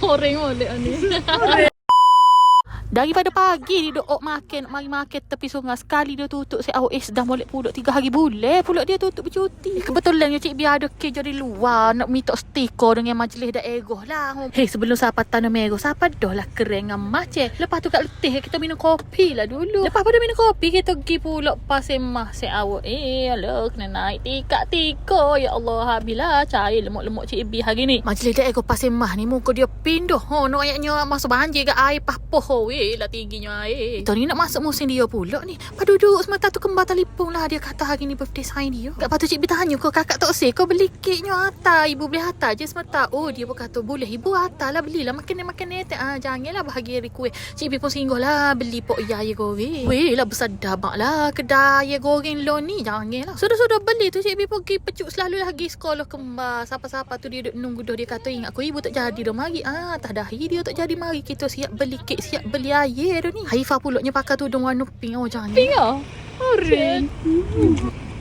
Koreng boleh ni. Daripada pagi dia duk makan, mari makan tepi sungai. Sekali dia tutup si AOS dah molek pulak 3 hari boleh. Pulak dia tutup bercuti. Kebetulan Cik biar ada kerja di luar nak minta stiker dengan majlis daerah lah. Hei, sebelum siapa tanam merah, siapa dah lah keren dengan macam. Lepas tu kat letih kita minum kopi lah dulu. Lepas pada minum kopi kita pergi pulak pasir mah si AOS. Alah kena naik tika. Ya Allah, habislah cair lemuk-lemuk Cik Bi hari ni. Majlis daerah pasir mah ni muka dia pindah. Nak ayatnya masuk banjir ke air papoh. Lah tingginya air. Kita ni nak masuk musim dia pula ni. Pak duduk semata tu kembar telefon lah. Dia kata hari ni birthday sign dia. Kat patut Cik bertanya kau kakak tak say kau beli keknya hantar. Ibu boleh hantar je semata. Oh dia pun kata boleh ibu hantar lah. Belilah makanan-makanan. Janganlah bahagia dari kuih. Cik pun singgah lah. Beli pok ayah goreng. Weh lah bersadar mak lah. Kedai ayah goreng lo ni. Janganlah. Sudah beli tu Cik pergi pecut selalu lagi sekolah kembar. Siapa-siapa tu dia duduk nunggu dah. Dia kata ingat aku ibu tak jadi dah mari. Tak dahi dia tak jadi mari. Kita siap beli kek siap beli air tu ni. Haifah pulaknya pakai tudung warna pink. Oh jangan. Pink ah? Orange.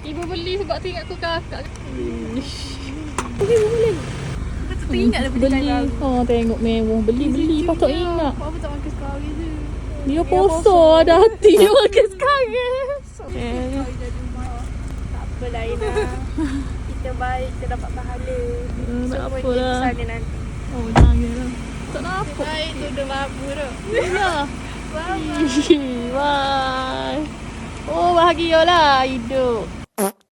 Ibu beli sebab teringat aku kakak. Ibu beli. Patut ingat dah beli kain. Tengok mewah. Beli. Patut ingat. Apa tak makan sekali je. Dia poso ada hati dia makan sekarang. Tak apa lah Ina. Kita baik, kita dapat pahala. Tak apalah. Sana nanti. Oh janganlah. Tak nampak. Baik tu dah babu tu. Ya. Bye. Oh bahagialah hidup.